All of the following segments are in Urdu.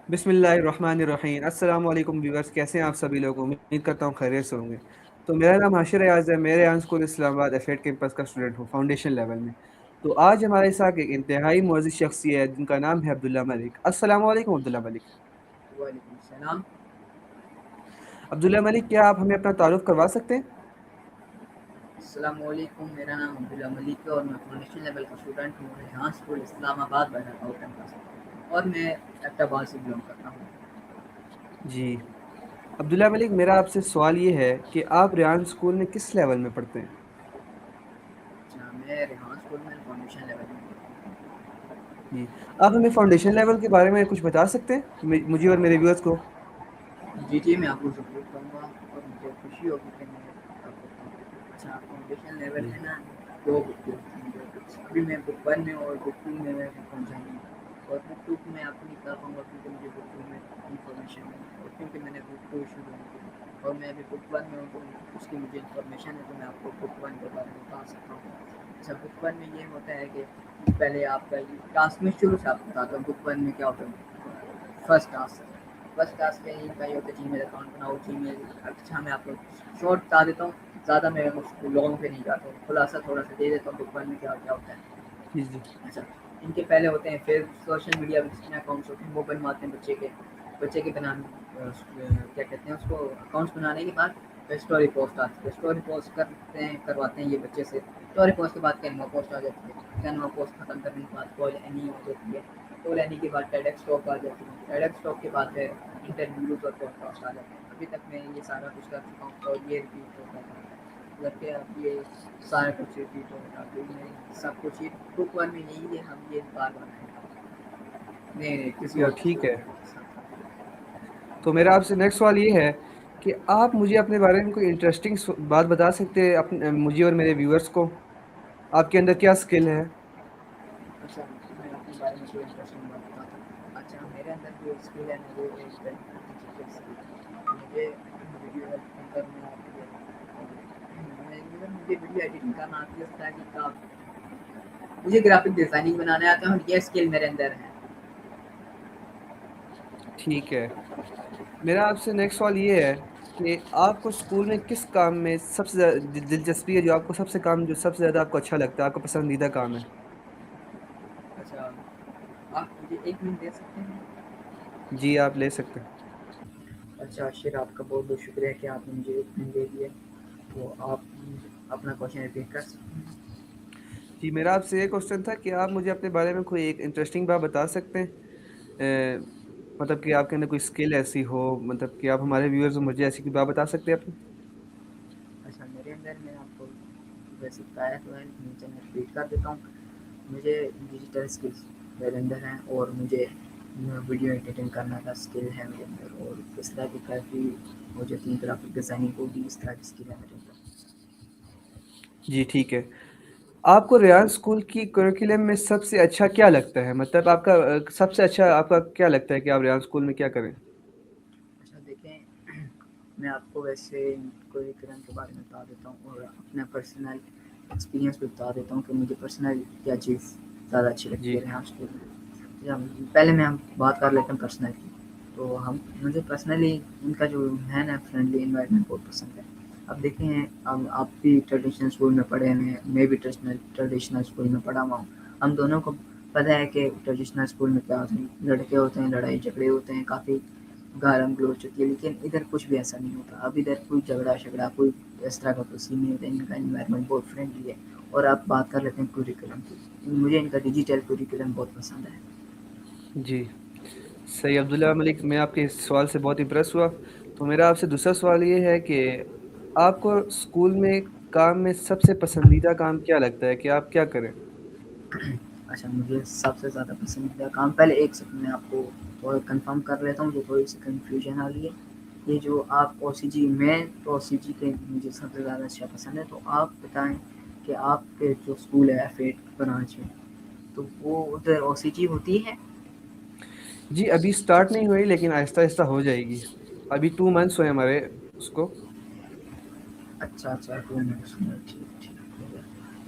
بسم اللہ الرحمن الرحیم، السلام علیکم ویورس، کیسے ہیں آپ سبھی لوگ؟ امید کرتا ہوں خیریت سے ہوں گے۔ تو میرا نام حاشر ایاز ہے، میں ریان اسکول اسلام آباد ایفیٹ کیمپس کا اسٹوڈنٹ ہوں، فاؤنڈیشن لیول میں۔ تو آج ہمارے ساتھ ایک انتہائی معزز شخصیت ہے جن کا نام ہے عبداللہ ملک۔ السلام علیکم عبداللہ ملک۔ وعلیکم السلام۔ عبداللہ ملک، کیا آپ ہمیں اپنا تعارف کروا سکتے ہیں؟ السلام علیکم، میرا نام عبداللہ ملک ہے اور میں فاؤنڈیشن لیول کا اسٹوڈنٹ ہوں ریحان اسکول اسلام آباد بہرہ اور کیمپس، اور میں ایبٹ آباد سے بلانگ کرتا ہوں۔ جی عبداللہ ملک، میرا آپ سے سوال یہ ہے کہ آپ ریان اسکول میں کس لیول میں پڑھتے ہیں؟ اچھا، میں ریحان اسکول میں فاؤنڈیشن لیول میں پڑھتا جی، آپ ہمیں فاؤنڈیشن لیول کے بارے میں کچھ بتا سکتے ہیں مجھے اور میرے ویورس کو؟ ہوں۔ جی میں آپ کو ضرور کروں گا اور مجھے خوشی ہوگی کہ میں آپ کو بتاؤں۔ اچھا، فاؤنڈیشن لیول جی میں نا دو بک ہوتی ہیں، ابھی میں بک 1 میں اور بک 2 میں پہنچا ہوں، اور بک 2 میں آپ کو نہیں بتا پاؤں گا کیونکہ مجھے بک 2 میں انفارمیشن نہیں ہے، اور کیونکہ میں نے بک 2 شروع نہیں کی اور میں ابھی بک 1 میں ہوں تو اس کی مجھے انفارمیشن ہے، تو میں آپ کو بک 1 کے بارے میں بتا سکتا ہوں۔ اچھا، بک 1 میں یہ ہوتا ہے کہ پہلے آپ کا ٹاسک میں شروع سے آپ کو بتاتا ہوں بک 1 میں کیا ہوتا ہے۔ فرسٹ ٹاسک یہی کا یہ ہوتا ہے جی میل اکاؤنٹ بناؤ، جی میل۔ اچھا، میں آپ کو شارٹ بتا دیتا ہوں، زیادہ میں اس لوگوں پہ نہیں جاتا ہوں، خلاصہ تھوڑا سا دے دیتا ہوں بک 1 میں کیا کیا ہوتا ہے۔ جی جی اچھا، ان کے پہلے ہوتے ہیں پھر سوشل میڈیا پہ جتنے اکاؤنٹس ہوتے ہیں وہ بنواتے ہیں بچے کے بنانے، کیا کہتے ہیں اس کو، اکاؤنٹس بنانے کے بعد پھر اسٹوری پوسٹ آتی ہے، اسٹوری پوسٹ کرواتے ہیں یہ بچے سے، اسٹوری پوسٹ کے بعد کینوا پوسٹ آ جاتی ہے، کینوا پوسٹ ختم کرنے کے بعد کال اینی ہو جاتی ہے، کال اینی کے بعد ٹیڈ ایکس ٹاک آ جاتی ہے، ٹیڈ ایکس ٹاک کے بعد پھر انٹرویوز اور پوڈ کاسٹ آ جاتے ہیں۔ ابھی تک میں یہ سارا کچھ کر چکا ہوں اور یہ ریپیٹ ہوتا جا رہا ہے، جبکہ اب یہ سارا کچھ ریپیٹ ہو رہا ہے، میں سب کچھ یہ بک 1 میں نہیں ہے، ہم یہ بار بار آئیں گے نہیں کسی تو اور ٹھیک ہے، ساتھ۔ تو میرا آپ سے نیکسٹ سوال یہ ہے کہ آپ مجھے اپنے بارے میں کوئی انٹرسٹنگ بات بتا سکتے ہیں مجھے اور میرے ویورس کو؟ آپ کے اندر کیا اسکل ہے؟ اچھا، میں اپنے بارے میں کوئی انٹرسٹنگ بات بتاتا ہوں۔ اچھا، میرے اندر جو اسکل ہے نا وہ ایک ڈیجیٹل اسکل ہے، مجھے ویڈیو ایڈیٹنگ کرنا آتی ہے، اور مجھے ویڈیو ایڈیٹنگ کرنا آتی ہے، اس طرح کی مجھے گرافک ڈیزائننگ بنانے آتا ہے، اور یہ اسکل میرے اندر ہے۔ ٹھیک ہے، میرا آپ سے نیکسٹ سوال یہ ہے کہ آپ کو اسکول میں کس کام میں سب سے زیادہ دلچسپی ہے، جو آپ کو سب سے کام جو سب سے زیادہ آپ کو اچھا لگتا ہے، آپ کا پسندیدہ کام ہے؟ اچھا، آپ مجھے 1 منٹ دے سکتے ہیں؟ جی آپ لے سکتے ہیں۔ اچھا عاشر، آپ کا بہت بہت شکریہ کہ آپ نے مجھے 1 منٹ دے دیے، تو آپ اپنا کوشچن ریپیٹ کر سکتے ہیں؟ جی میرا آپ سے یہ کوشچن تھا کہ آپ مجھے اپنے بارے میں کوئی ایک انٹرسٹنگ بات بتا سکتے ہیں، مطلب کہ آپ کے اندر کوئی اسکل ایسی ہو، مطلب کہ آپ ہمارے ویورز کو مجھے ایسی کوئی بات بتا سکتے ہیں اپنی؟ اچھا، میرے اندر میں آپ کو ویسے بتایا تو ہے لیکن نیچے میں ریپیٹ کر دیتا ہوں۔ مجھے ڈیجیٹل اسکلس میرے اندر ہیں، اور مجھے ویڈیو ایڈیٹنگ کرنا کا اسکل ہے میرے اندر، اور اس طرح کی کافی ہو جاتی ہے، گرافک ڈیزائننگ کو بھی اس طرح کی اسکل ہے میرے اندر۔ جی ٹھیک ہے، آپ کو ریاض اسکول کی کریکولم میں سب سے اچھا کیا لگتا ہے؟ مطلب آپ کا سب سے اچھا آپ کا کیا لگتا ہے کہ آپ ریاض اسکول میں کیا کریں؟ اچھا دیکھیں، میں آپ کو ویسے کوریکولم کے بارے میں بتا دیتا ہوں اور اپنا پرسنل ایکسپیرینس بھی بتا دیتا ہوں کہ مجھے پرسنل کیا چیز زیادہ اچھی لگتی جی ہے ریحان اسکول میں۔ پہلے میں ہم بات کر لیتے ہیں پرسنل کی، تو مجھے پرسنلی ان کا جو ہے نا فرینڈلی انوائرمنٹ بہت پسند ہے۔ اب دیکھیں، اب آپ بھی ٹریڈیشنل اسکول میں پڑھے ہیں، میں بھی ٹریڈیشنل اسکول میں پڑھا ہوا ہوں، ہم دونوں کو پتہ ہے کہ ٹریڈیشنل اسکول میں کیا ہوتے ہیں، لڑکے ہوتے ہیں، لڑائی جھگڑے ہوتے ہیں، کافی گالم گلوچ ہوتی ہے، لیکن ادھر کچھ بھی ایسا نہیں ہوتا۔ اب ادھر کوئی جھگڑا شگڑا کوئی اس طرح کا کوئی سین نہیں ہوتا، ان کا انوائرمنٹ بہت فرینڈلی ہے۔ اور آپ بات کر لیتے ہیں کوریکولم کی، مجھے ان کا ڈیجیٹل کوریکولم بہت پسند ہے۔ جی صحیح عبداللہ ملک، میں آپ کے اس سوال سے بہت امپریس ہوا۔ تو میرا آپ سے دوسرا سوال یہ ہے کہ آپ کو اسکول میں کام میں سب سے پسندیدہ کام کیا لگتا ہے کہ آپ کیا کریں؟ اچھا، مجھے سب سے زیادہ پسندیدہ کام، پہلے ایک سیکنڈ میں آپ کو تھوڑا کنفرم کر لیتا ہوں، جو تھوڑی سی کنفیوژن آ رہی ہے۔ یہ جو آپ او سی جی، میں تو او سی جی کے مجھے سب سے زیادہ اچھا پسند ہے، تو آپ بتائیں کہ آپ کے جو اسکول ہے ایف ایٹ برانچ میں، تو وہ ادھر او سی جی ہوتی ہے؟ جی ابھی اسٹارٹ نہیں ہوئی لیکن آہستہ آہستہ ہو جائے گی، ابھی 2 منتھس ہوئے ہمارے اس کو۔ اچھا اچھا، 2 منٹس میں، ٹھیک ٹھیک ہو گیا۔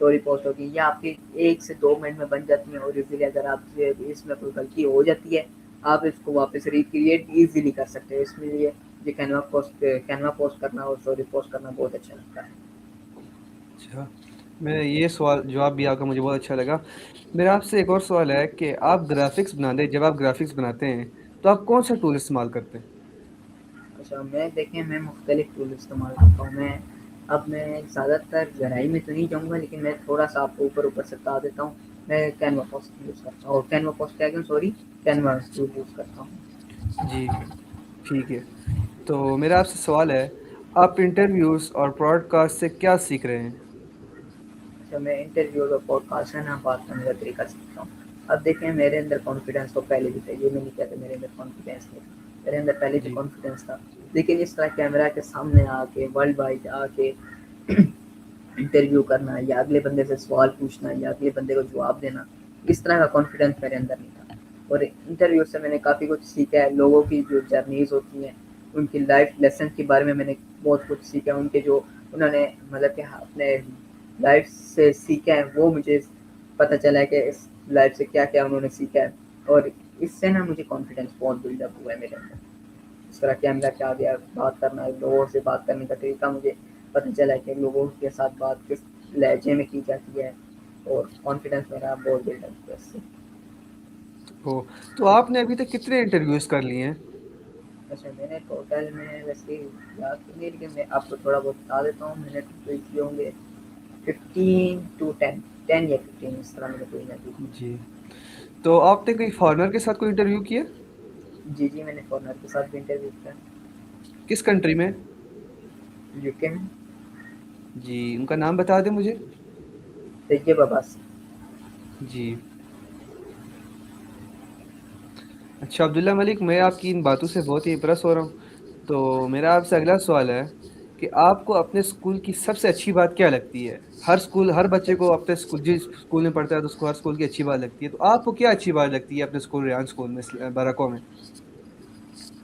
اسٹوری پوسٹ ہوگی یا آپ کی 1 سے 2 منٹ میں بن جاتی ہیں، اور ایزیلی اگر آپ سے اس میں کوئی غلطی ہو جاتی ہے آپ اس کو واپس ریکریٹ ایزیلی کر سکتے ہیں. اس لیے یہ کینوا پوسٹ کرنا اور اسٹوری پوسٹ کرنا بہت اچھا لگتا ہے. اچھا، میں یہ سوال جواب بھی آپ کا مجھے بہت اچھا لگا. میرا آپ سے ایک اور سوال ہے کہ آپ گرافکس بناتے جب آپ گرافکس بناتے ہیں تو آپ کون سا ٹول استعمال کرتے ہیں؟ اچھا میں دیکھیں میں مختلف ٹول استعمال کرتا ہوں. میں زیادہ تر گہرائی میں تو نہیں جاؤں گا، لیکن میں تھوڑا سا آپ کو اوپر سے بتا دیتا ہوں. میں کینوا پوسٹ یوز کرتا ہوں، اور کینوا پوسٹ کیا کہ سوری کینوا ٹول یوز کرتا ہوں. جی ٹھیک ہے. تو میرا آپ سے سوال ہے، آپ انٹرویوز اور براڈ کاسٹ سے کیا سیکھ رہے ہیں؟ اچھا میں انٹرویو اور پوڈ کاسٹ ہے نا بات کرنے کا طریقہ سیکھتا ہوں. اب دیکھیں میرے اندر کانفیڈینس تو پہلے بھی تھا، یہ میں نہیں کہتا میرے اندر کانفیڈینس نہیں تھا، میرے اندر پہلے بھی جی کانفیڈینس تھا. لیکن اس طرح کیمرہ کے سامنے آ کے ورلڈ وائڈ آ کے انٹرویو کرنا یا اگلے بندے سے سوال پوچھنا یا اگلے بندے کو جواب دینا، اس طرح کا کانفیڈینس میرے اندر نہیں تھا. اور انٹرویو سے میں نے کافی کچھ سیکھا ہے. لوگوں کی جو جرنیز ہوتی ہیں، ان کی لائف لیسن کے بارے میں نے بہت کچھ سیکھا. ان کے جو انہوں نے مطلب کہ اپنے لائف سے سیکھا ہے وہ مجھے پتہ چلا ہے کہ اس لائف سے کیا کیا انہوں نے سیکھا ہے. اور اس سے نا مجھے کانفیڈینس بہت بلڈ اپ ہوا ہے میرے اندر. اس طرح کیمرہ کے آگے بات کرنا، لوگوں سے بات کرنے کا طریقہ مجھے پتہ چلا ہے کہ لوگوں کے ساتھ بات کس لہجے میں کی جاتی ہے، اور کانفیڈینس میرا بہت بلڈ اپ ہوا اس سے. تو آپ نے ابھی تک کتنے انٹرویوز کر لیے ہیں؟ اچھا میں نے ٹوٹل میں ویسے یاد تو نہیں، لیکن میں آپ کو تھوڑا بہت بتا دیتا ہوں. میں نے ٹوٹل کیے ہوں گے 15 to 10 یا 15 اس طرح میں نے کوئی نہ کوئی. جی. تو آپ نے کوئی فارنر کے ساتھ کوئی انٹرویو کیا؟ جی جی میں نے فارنر کے ساتھ بھی انٹرویو کیا. کس کنٹری میں؟ یو کے میں. جی ان کا نام بتا دیں مجھے. طیب عباسی. جی. اچھا عبداللہ ملک، میں آپ کی ان باتوں سے بہت ہی امپریس ہو رہا ہوں. تو میرا آپ سے اگلا سوال ہے کہ آپ کو اپنے اسکول کی سب سے اچھی بات کیا لگتی ہے؟ ہر بچے کو اپنے اسکول جس اسکول میں پڑھتا ہے تو اس کو ہر اسکول کی اچھی بات لگتی ہے. تو آپ کو کیا اچھی بات لگتی ہے اپنے اسکول ریحان اسکول میں برکوں میں؟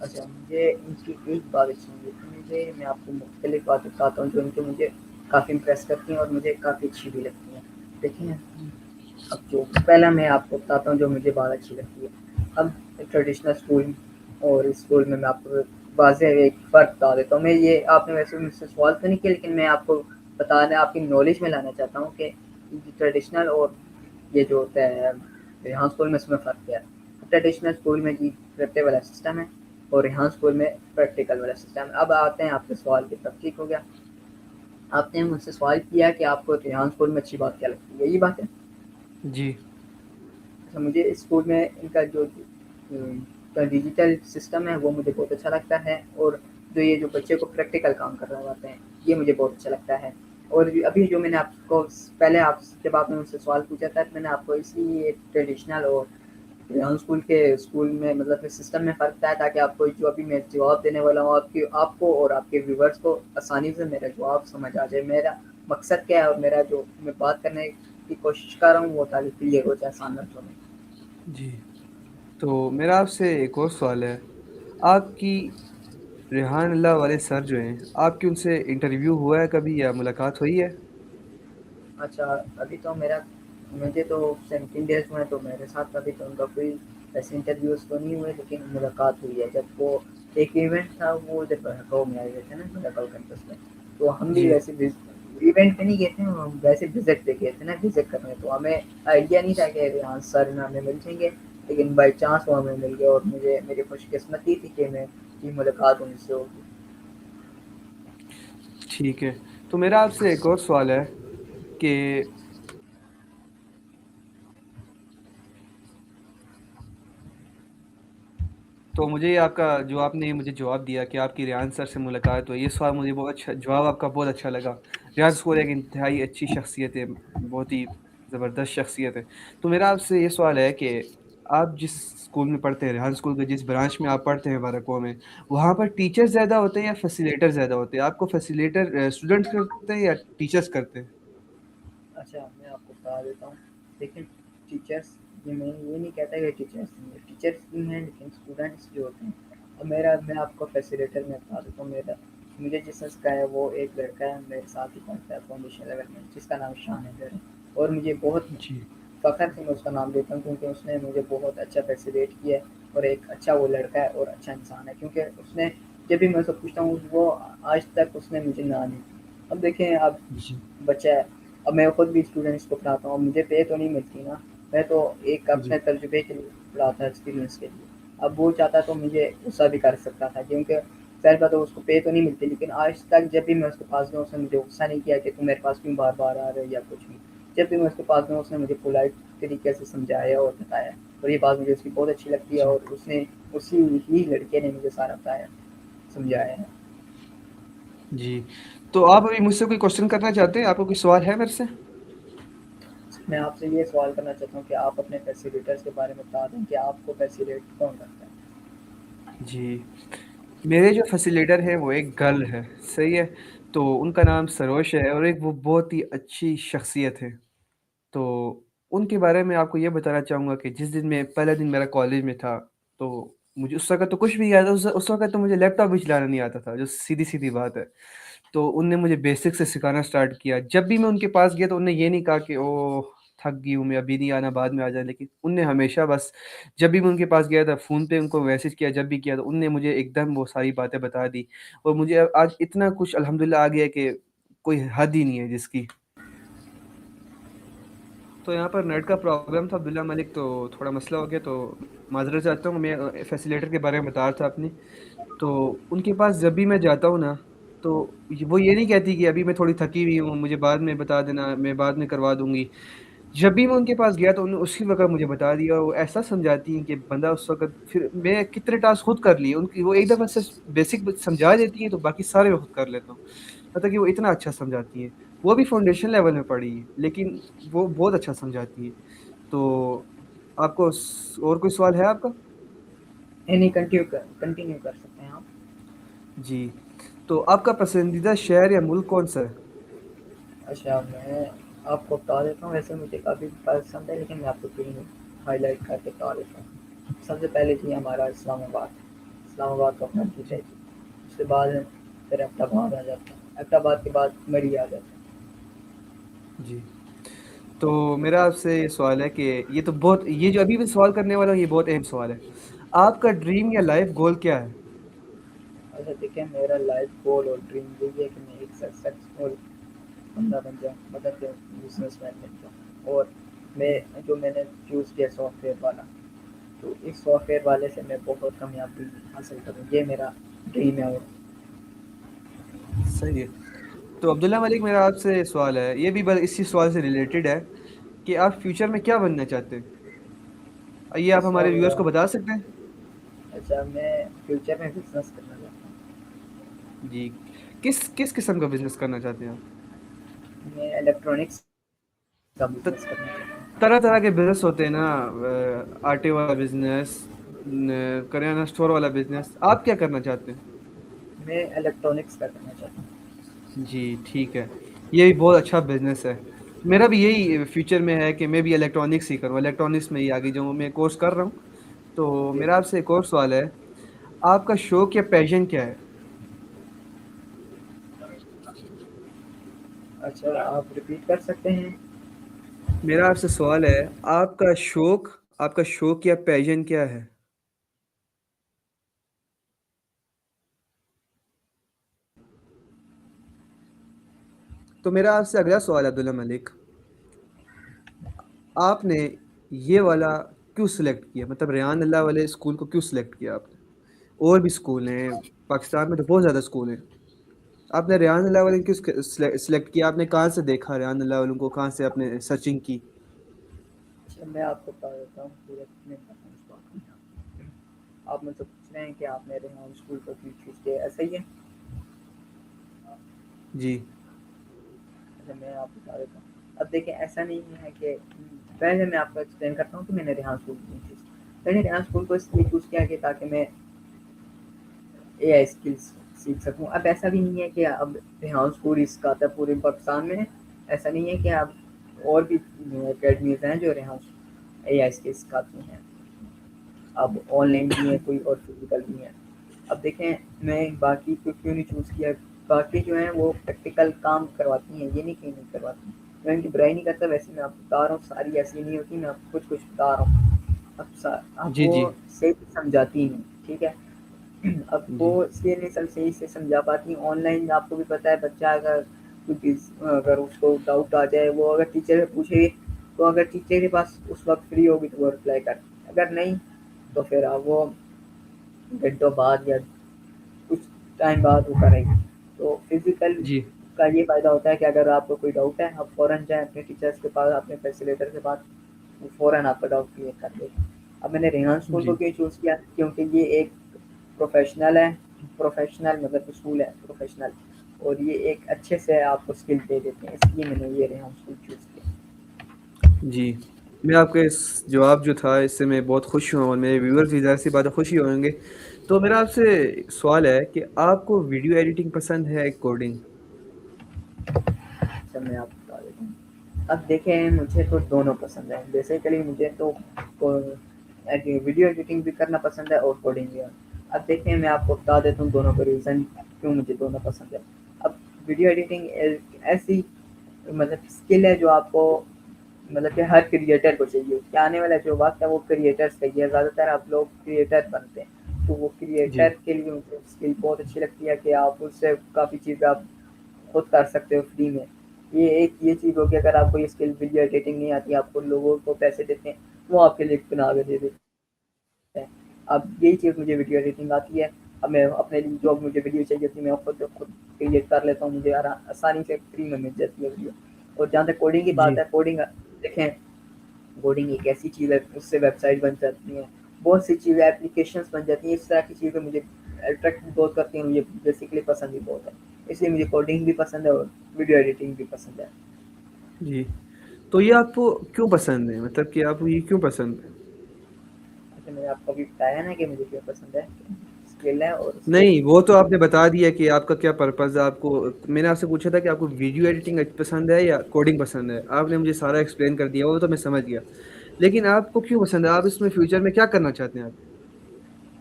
اچھا مجھے ان کی ایک بات اچھی لگی تھی. میں آپ کو مختلف بات بتاتا ہوں جو ان کے مجھے کافی امپریس کرتی ہیں اور مجھے کافی اچھی بھی لگتی ہیں. دیکھیں اب جو پہلا میں آپ کو بتاتا ہوں جو مجھے بات اچھی لگتی ہے. اب ٹریڈیشنل اسکول اور اسکول میں آپ کو واضح ایک فرق بتا دیتا ہوں. میں یہ آپ نے ویسے مجھ سے سوال تو نہیں کیا، لیکن میں آپ کو بتانا آپ کی نالج میں لانا چاہتا ہوں کہ ٹریڈیشنل اور یہ جو ہوتا ہے ریحان اسکول میں اس میں فرق کیا ہے. ٹریڈیشنل اسکول میں جی رٹے والا سسٹم ہے، اور ریحان اسکول میں پریکٹیکل والا سسٹم ہے. اب آتے ہیں آپ کے سوال کی طرف. ٹھیک ہو گیا، آپ نے مجھ سے سوال کیا کہ آپ کو ریحان اسکول میں اچھی بات کیا لگتی ہے، یہی بات ہے. جی اچھا مجھے اسکول میں ان کا جو ڈیجیٹل سسٹم ہے وہ مجھے بہت اچھا لگتا ہے، اور جو یہ جو بچے کو پریکٹیکل کام کر رہے ہوتے ہیں یہ مجھے بہت اچھا لگتا ہے. اور ابھی جو میں نے آپ کو پہلے جب آپ نے مجھ سے سوال پوچھا تھا میں نے آپ کو اس لیے ٹریڈیشنل اور ریحان اسکول میں مطلب سسٹم میں فرق تھا تاکہ آپ کو جو ابھی میں جواب دینے والا ہوں آپ کو اور آپ کے ویورس کو آسانی سے میرا جواب سمجھ آ جائے. میرا مقصد کیا ہے اور میرا جو میں بات کرنے کی کوشش کر رہا ہوں وہ تاکہ کلیئر ہو جائے سامنے والوں میں. جی. تو میرا آپ سے ایک اور سوال ہے، آپ کی ریحان اللہ والے سر جو ہیں آپ کی ان سے انٹرویو ہوا ہے کبھی یا ملاقات ہوئی ہے؟ اچھا ابھی تو مجھے تو 17 days میں تو میرے ساتھ ابھی تو ان کا کوئی ایسے انٹرویوز تو نہیں ہوئے، لیکن ملاقات ہوئی ہے. جب وہ ایک ایونٹ تھا وہ جب لکھنؤ میں آئے ہوئے تھے نا میڈیکل کیمپس میں، تو ہم بھی جی ویسے ایونٹ پہ نہیں گئے تھے، ہم ویسے وزٹ پہ گئے تھے نا وزٹ کرنے. تو ہمیں آئیڈیا نہیں تھا کہ ریحان سر ہمیں مل جائیں گے، لیکن بائی چانس وہ ہمیں مل گئے اور میری خوش قسمتی تھی کہ میں کی ملاقات ان سے ہوگی. ٹھیک ہے. تو میرا آپ سے ایک اور سوال ہے کہ تو مجھے آپ کا جو آپ نے مجھے جواب دیا کہ آپ کی ریحان سر سے ملاقات ہوئی، یہ سوال مجھے بہت اچھا، جواب آپ کا بہت اچھا لگا. ریحان اسکول ایک انتہائی اچھی شخصیت ہے، بہت ہی زبردست شخصیت ہے. تو میرا آپ سے یہ سوال ہے کہ آپ جس اسکول میں پڑھتے ہیں، ریحان اسکول کے جس برانچ میں آپ پڑھتے ہیں بارکوں میں، وہاں پر ٹیچر زیادہ ہوتے ہیں یا فیسیلیٹر زیادہ ہوتے ہیں؟ آپ کو فیسیلیٹر اسٹوڈنٹس کرتے ہیں یا ٹیچرس کرتے ہیں؟ اچھا میں آپ کو بتا دیتا ہوں. لیکن ٹیچرس میں یہ نہیں کہتا کہ ٹیچرس بھی ہیں، لیکن اسٹوڈنٹس جو ہوتے ہیں. اور میں آپ کو فیسیلیٹر میں بتا دیتا ہوں. مجھے جس نے سکھایا وہ ایک لڑکا ہے میرے ساتھ ہی پڑھتا ہے فاؤنڈیشن لیول میں، جس کا نام شان ہے، اور مجھے بہت جی فخر سے میں اس کا نام لیتا ہوں کیونکہ اس نے مجھے بہت اچھا فیسیلیٹ کیا ہے، اور ایک اچھا وہ لڑکا ہے اور اچھا انسان ہے، کیونکہ اس نے جب بھی میں اسے پوچھتا ہوں وہ آج تک اس نے مجھے نہ نہیں کی۔ اب دیکھیں اب جی بچہ ہے، اب میں خود بھی اسٹوڈنٹس کو پڑھاتا ہوں، اب مجھے پے تو نہیں ملتی نا، میں تو ایک جی اپنے تجربے کے لیے پڑھاتا ہوں، ایکسپیرینس کے لیے۔ اب وہ چاہتا تو مجھے غصہ بھی کر سکتا تھا، کیونکہ ظاہر بات ہے اس کو پے تو نہیں ملتی، لیکن آج تک جب بھی میں اس کے پاس گیا اس نے مجھے غصہ نہیں کیا کہ تم میرے پاس کیوں بار بار آ رہے ہو یا کچھ بھی۔ جب بھی میں اس کے پاس گیا اس نے مجھے پولائٹ طریقے سے سمجھایا اور بتایا، اور یہ بات مجھے اس کی بہت اچھی لگتی ہے، جی اور اس نے اسی ہی لڑکے نے مجھے سارا بتایا، سمجھایا ہے۔ جی تو آپ ابھی مجھ سے کوئی کوشچن کرنا چاہتے ہیں؟ آپ کو کوئی سوال ہے میرے سے؟ میں آپ سے یہ سوال کرنا چاہتا ہوں کہ آپ اپنے فیسیلیٹرس کے بارے میں بتا دیں کہ آپ کو فیسیلیٹ کون کرتا ہے؟ جی میرے جو فیسیلیٹر ہے وہ ایک گرل ہے، صحیح ہے، تو ان کا نام سروش ہے، اور ایک وہ بہت ہی اچھی شخصیت ہے۔ تو ان کے بارے میں آپ کو یہ بتانا چاہوں گا کہ جس دن میں پہلا دن میرا کالج میں تھا، تو مجھے اس وقت تو کچھ بھی یاد ہے، اس وقت تو مجھے لیپ ٹاپ بھی چلانا نہیں آتا تھا، جو سیدھی سیدھی بات ہے۔ تو ان نے مجھے بیسک سے سکھانا سٹارٹ کیا۔ جب بھی میں ان کے پاس گیا تو ان نے یہ نہیں کہا کہ او تھک گئی ہوں میں، ابھی نہیں آنا، بعد میں آ جائیں، لیکن ان نے ہمیشہ بس جب بھی میں ان کے پاس گیا تھا فون پہ ان کو میسج کیا، جب بھی کیا تو ان نے مجھے ایک دم وہ ساری باتیں بتا دی، اور مجھے آج اتنا کچھ الحمدللہ آ گیا ہے کہ کوئی حد ہی نہیں ہے جس کی۔ تو یہاں پر نیٹ کا پرابلم تھا عبداللہ ملک، تو تھوڑا مسئلہ ہو گیا، تو معذرت چاہتا ہوں۔ میں فیسیلیٹر کے بارے میں بتا رہا تھا اپنی، تو ان کے پاس جب بھی میں جاتا ہوں نا، تو وہ یہ نہیں کہتی کہ ابھی میں تھوڑی تھکی ہوئی ہوں، مجھے بعد میں بتا دینا، میں بعد میں کروا دوں گی۔ جب بھی میں ان کے پاس گیا تو انہوں نے اسی وقت مجھے بتا دیا، اور وہ ایسا سمجھاتی ہیں کہ بندہ اس وقت پھر میں کتنے ٹاسک خود کر لیے ان کی، وہ ایک دفعہ سے بیسک سمجھا دیتی ہیں تو باقی سارے میں خود کر لیتا ہوں، مطلب کہ وہ اتنا اچھا سمجھاتی ہیں۔ وہ بھی فاؤنڈیشن لیول میں پڑھی ہے لیکن وہ بہت اچھا سمجھاتی ہیں۔ تو آپ کو اور کوئی سوال ہے آپ کا؟ نہیں، کنٹینیو کر سکتے ہیں آپ۔ جی تو آپ کا پسندیدہ شہر یا ملک کون سا ہے؟ اچھا، میں آپ کو بتا دیتا ہوں، ویسے مجھے کافی پسند ہے لیکن میں آپ کو تین ہائی لائٹ کر کے بتا دیتا ہوں۔ سب سے پہلے جی ہمارا اسلام آباد، اسلام آباد کا اپنا چیز ہے جی جی۔ اس کے بعد پھر ایبٹ آباد آ جاتا ہے، ایبٹ آباد کے بعد مری آ جاتا ہے۔ جی تو میرا آپ سے یہ سوال ہے کہ یہ تو بہت، یہ جو ابھی میں سوال کرنے والا ہوں یہ بہت اہم سوال ہے۔ آپ کا ڈریم یا لائف گول کیا ہے؟ اچھا دیکھیں، میرا لائف گول اور ڈریم یہی ہے کہ میں ایک سکسیسفل بندہ بن جاؤں، مطلب کہ بزنس مین بن جاؤں، اور میں جی جو میں نے چوز کیا سافٹ ویئر والا، تو اس سافٹ ویئر والے سے میں بہت کامیابی حاصل کروں، یہ میرا ڈریم ہے۔ اور صحیح ہے۔ تو عبداللہ ملک میرا آپ سے سوال ہے، یہ بھی بس اسی سوال سے ریلیٹڈ ہے کہ آپ فیوچر میں کیا بننا چاہتے ہیں؟ یہ آپ اس ہمارے ویورز وقت کو بتا سکتے ہیں؟ اچھا، میں فیوچر میں بزنس کرنا چاہتا ہوں۔ جی کس کس قسم کا بزنس کرنا چاہتے ہیں آپ؟ میں الیکٹرانکس کا ت- بزنس کرنا چاہتا ہوں۔ طرح طرح کے بزنس ہوتے ہیں نا، آٹے والا بزنس، کریانہ اسٹور والا بزنس، آپ کیا کرنا چاہتے ہیں؟ میں الیکٹرانکس کا کرنا چاہتا ہوں۔ جی ٹھیک ہے، یہ بھی بہت اچھا بزنس ہے۔ میرا بھی یہی فیوچر میں ہے کہ میں بھی الیکٹرانکس ہی کروں، الیکٹرانکس میں ہی آگے جاؤں، میں کورس کر رہا ہوں۔ تو جی میرا جی، آپ سے ایک اور سوال ہے، آپ کا شوق یا پیشن کیا ہے؟ اچھا آپ ریپیٹ کر سکتے ہیں؟ میرا آپ سے سوال ہے، آپ کا شوق، آپ کا شوق یا پیشن کیا ہے؟ تو میرا آپ سے اگلا سوال ہے عبداللہ ملک، آپ نے یہ والا کیوں سلیکٹ کیا، مطلب ریان اللہ والے اسکول کو کیوں سلیکٹ کیا آپ نے؟ اور بھی اسکول ہیں پاکستان میں، تو بہت زیادہ اسکول ہیں، آپ نے ریان اللہ والے کیوں سلیکٹ کیا؟ آپ نے کہاں سے دیکھا ریان اللہ والوں کو، کہاں سے آپ نے سرچنگ کی؟ اچھا میں آپ کو بتا دیتا ہوں پورے کتنے بات میں آپ مجھ سے پوچھ رہے ہیں کہ آپ نے ریحان اسکول کو کیوں چوز کیا، ایسا ہی ہے؟ جی اچھا میں آپ کو بتا دیتا ہوں۔ اب دیکھیں ایسا نہیں ہے کہ پہلے میں آپ کو ایکسپلین کرتا ہوں کہ میں نے ریحان اسکول کیوں چوز کیا۔ میں نے ریحان اسکول کو اس لیے چوز کیا کہ تاکہ میں اے آئی اسکلس سیکھ سکوں۔ اب ایسا بھی نہیں ہے کہ اب ریحان اسکول ہی سکھاتا ہے پورے پاکستان میں، ایسا نہیں ہے کہ اب اور بھی اکیڈمیز ہیں جو ریحان اے آئی اسکلس سکھاتی ہیں، اب آن لائن بھی ہیں کوئی اور فزیکل بھی ہیں۔ اب دیکھیں میں باقی کو کیوں نہیں چوز کیا، باقی جو ہیں وہ پریکٹیکل کام کرواتی ہیں، یہ نہیں کہ نہیں کرواتی، میں ان کی برائی نہیں کرتا، ویسے میں آپ کو بتا رہا ہوں ساری ایسی نہیں ہوتی، میں آپ کو کچھ بتا رہا ہوں. اب جی وہ جی صحیح سمجھاتی ہیں، ٹھیک ہے. اب وہ جی اس لیے نہیں سب صحیح سے سمجھا پاتی. آن لائن آپ کو بھی پتہ ہے بچہ اگر اس کو ڈاؤٹ آ جائے، وہ اگر ٹیچر سے پوچھے گی تو اگر ٹیچر کے پاس اس وقت فری ہوگی تو وہ رپلائی کر، اگر نہیں تو پھر وہ گھنٹوں بعد یا کچھ ٹائم بعد وہ کریں گے. تو فزیکل جی کا یہ فائدہ ہوتا ہے کہ اگر آپ کو کوئی ڈاؤٹ ہے آپ فوراً جائیں اپنے ٹیچرس کے پاس، اپنے فیسیلیٹر کے پاس، وہ فوراً آپ کا ڈاؤٹ کلیئر کر دے گا. اب میں نے ریحان اسکول کو جی کیوں چوز کیا، کیونکہ یہ ایک پروفیشنل ہے، پروفیشنل مطلب اسکول ہے پروفیشنل، اور یہ ایک اچھے سے آپ کو اسکل دے دیتے ہیں، اس لیے میں نے یہ ریحان اسکول چوز کیا. جی. میں آپ کا اس جواب جو تھا اس سے میں بہت خوش ہوں، اور میرے ویورز بھی ظاہر سی بات ہے خوشی ہوں گے. تو میرا آپ سے سوال ہے کہ آپ کو ویڈیو ایڈیٹنگ پسند ہے کوڈنگ؟ اچھا میں آپ کو بتا دیتا ہوں. اب دیکھیں مجھے تو دونوں پسند ہیں، بیسیکلی مجھے تو ویڈیو ایڈیٹنگ بھی کرنا پسند ہے اور کوڈنگ بھی. اب دیکھیں میں آپ کو بتا دیتا ہوں دونوں کا ریزن کیوں مجھے دونوں پسند ہے. اب ویڈیو ایڈیٹنگ ایسی مطلب اسکل ہے جو آپ کو مطلب کہ ہر کریٹر کو چاہیے، کہ آنے والا جو وقت ہے وہ کریٹرس کا ہی ہے، زیادہ تر آپ لوگ کریٹر بنتے ہیں، تو وہ جی کریٹر کے لیے مجھے اسکل بہت اچھی لگتی ہے کہ آپ اس سے کافی چیزیں آپ خود کر سکتے ہو فری میں. یہ چیز ہوگی اگر آپ کو یہ اسکل ویڈیو ایڈیٹنگ نہیں آتی، آپ کو لوگوں کو پیسے دیتے ہیں وہ آپ کے لیے بنا کے دے دیتے ہیں. اب یہی چیز مجھے ویڈیو ایڈیٹنگ آتی ہے. اب میں اپنے لیے جو مجھے ویڈیو چاہیے ہوتی ہے میں خود کریٹ کر لیتا ہوں، مجھے آسانی سے فری میں مل جاتی ہے ویڈیو. اور جہاں تک کوڈنگ کی جی بات ہے، کوڈنگ دیکھیں کوڈنگ ایک ایسی چیز ہے اس سے ویب سائٹ بن جاتی ہیں، بہت سی چیزیں اپلیکیشنس بن جاتی ہیں، اس طرح کی چیزیں مجھے اٹریکٹ بہت کرتی ہیں، مجھے بیسیکلی پسند بھی بہت ہے، اس لیے مجھے کوڈنگ بھی پسند ہے اور ویڈیو ایڈیٹنگ بھی پسند ہے. جی. تو یہ آپ کو کیوں پسند ہے، مطلب کہ آپ کو یہ کیوں پسند ہے؟ اچھا میں نے آپ کو ابھی بتایا نا کہ مجھے کیوں پسند ہے، اسکل ہے اور اس کے نہیں وہ تو آپ نے بتا دیا کہ آپ کا کیا پرپز ہے. آپ کو میں نے آپ سے پوچھا تھا کہ آپ کو ویڈیو ایڈیٹنگ پسند ہے یا کوڈنگ پسند ہے، آپ نے مجھے سارا ایکسپلین کر دیا، وہ تو میں سمجھ گیا. لیکن آپ کو کیوں پسند ہے، آپ اس میں فیوچر میں کیا کرنا چاہتے ہیں آپ؟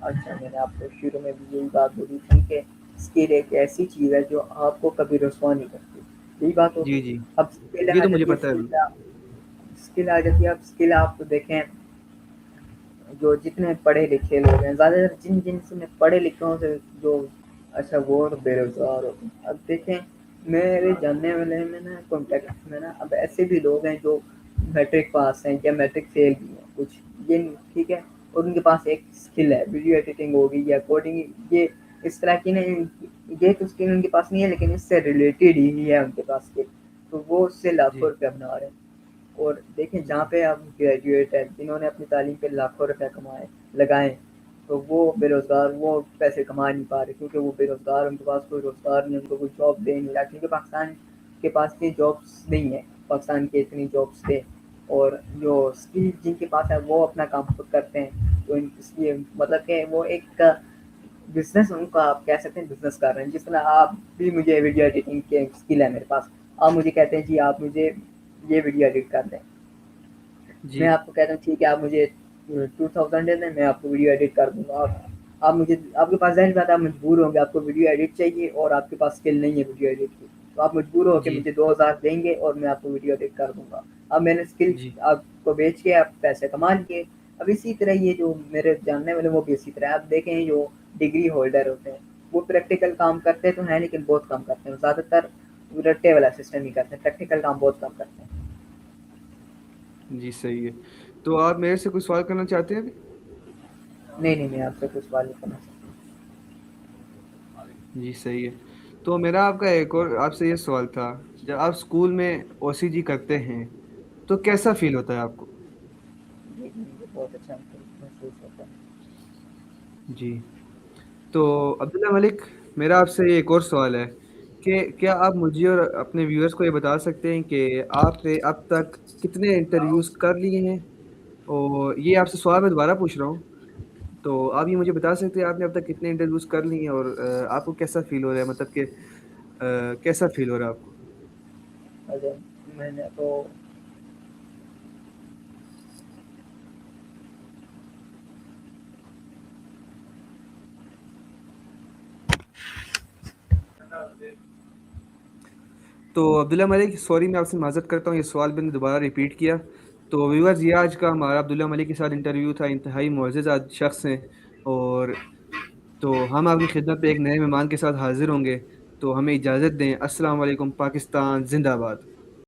اچھا میں نے آپ کو شروع میں بھی یہی بات بولی تھی کہ اسکل ایک ایسی چیز ہے جو آپ کو کبھی رسوا نہیں کرتی، یہی بات ہوگی. جی جی اب اسکل یہ آ تو مجھے جاتی ہے، پتا ہے. اسکل آ جاتی ہے. اب اسکل آپ کو دیکھیں جو جتنے پڑھے لکھے لوگ ہیں، زیادہ تر جن سے پڑھے لکھوں سے جو اچھا وہ بے روزگار ہوتے ہیں. اب دیکھیں میرے جاننے والے میں نا کانٹیکٹ میں نا اب ایسے بھی لوگ ہیں جو میٹرک پاس ہیں یا میٹرک فیل بھی ہیں کچھ، یہ ٹھیک ہے، اور ان کے پاس ایک اسکل ہے ویڈیو ایڈیٹنگ ہوگی یا کوڈنگ، یہ اس طرح کی نہیں، یہ تو اسکل ان کے پاس نہیں ہے لیکن اس سے ریلیٹڈ ہی ہے ان کے پاس اسکل، تو وہ اس سے جی لاکھوں روپیہ بنا رہے ہیں. اور دیکھیں جہاں جی پہ آپ گریجویٹ ہیں جنہوں نے اپنی تعلیم پہ لاکھوں روپے کمائے لگائیں، تو وہ بے روزگار وہ پیسے کما نہیں پا رہے کیونکہ وہ بے روزگار، ان کے پاس کوئی روزگار نہیں، ان کو کوئی جاب دے نہیں رہا کیونکہ پاکستان کے پاس اتنی جابس نہیں ہے، پاکستان کے اتنی جابس تھے. اور جو اسکل جن کے پاس ہے وہ اپنا کام خود کرتے ہیں، تو اس لیے مطلب کہ وہ ایک بزنس ان کا آپ کہہ سکتے ہیں بزنس کر رہے ہیں. جس طرح آپ بھی مجھے ویڈیو ایڈیٹنگ کے اسکل ہے میرے پاس، آپ مجھے کہتے ہیں جی آپ مجھے یہ ویڈیو ایڈٹ کر دیں، میں جی آپ کو کہتا ہوں ٹھیک ہے آپ مجھے 2000 دے دیں میں آپ کو ویڈیو ایڈٹ کر دوں گا. آپ مجھے آپ کے پاس ظاہر بات ہے آپ مجبور ہوں گے، آپ کو ویڈیو ایڈٹ چاہیے اور آپ کے پاس اسکل نہیں ہے ویڈیو ایڈٹ کی، تو آپ مجبور ہو کہ جی مجھے 2000 دیں گے اور میں آپ کو ویڈیو ایڈٹ کر دوں گا. اب میں نے اسکل جی آپ کو بیچ کے آپ پیسے کما لیے. اب اسی طرح یہ جو میرے جاننے والے وہ بھی اسی طرح آپ دیکھیں جو ڈگری ہولڈر ہوتے ہیں وہ پریکٹیکل کام کرتے تو ہیں لیکن بہت کم کرتے ہیں، زیادہ تر رٹے والا سسٹم ہی کرتے ہیں، پریکٹیکل کام بہت کم کرتے ہیں. جی صحیح ہے. تو آپ میرے سے کچھ سوال کرنا چاہتے ہیں ابھی؟ نہیں میں آپ سے کچھ سوال نہیں کرنا چاہتا. جی صحیح ہے. تو میرا آپ کا ایک اور آپ سے یہ سوال تھا، جب آپ اسکول میں او سی جی کرتے ہیں تو کیسا فیل ہوتا ہے آپ کو؟ جی مجھے بہت اچھا محسوس ہوتا ہے. جی. تو عبداللہ ملک، میرا آپ سے ایک اور سوال ہے کہ کیا آپ مجھے اور اپنے ویورز کو یہ بتا سکتے ہیں کہ آپ نے اب تک کتنے انٹرویوز کر لیے ہیں؟ اور یہ آپ سے سوال میں دوبارہ پوچھ رہا ہوں، تو آپ یہ مجھے بتا سکتے ہیں آپ نے اب تک کتنے انٹرویوز کر لی ہیں اور آپ کو کیسا فیل ہو رہا ہے، مطلب کہ کیسا فیل ہو رہا ہے آپ کو؟ اگر میں نے تو تو عبداللہ ملک، سوری میں آپ سے معذرت کرتا ہوں، یہ سوال میں نے دوبارہ ریپیٹ کیا. تو ویورز، یہ آج کا ہمارا عبداللہ ملک کے ساتھ انٹرویو تھا. انتہائی معزز شخص ہیں. اور تو ہم آپ کی خدمت پہ ایک نئے مہمان کے ساتھ حاضر ہوں گے. تو ہمیں اجازت دیں. السلام علیکم. پاکستان زندہ باد.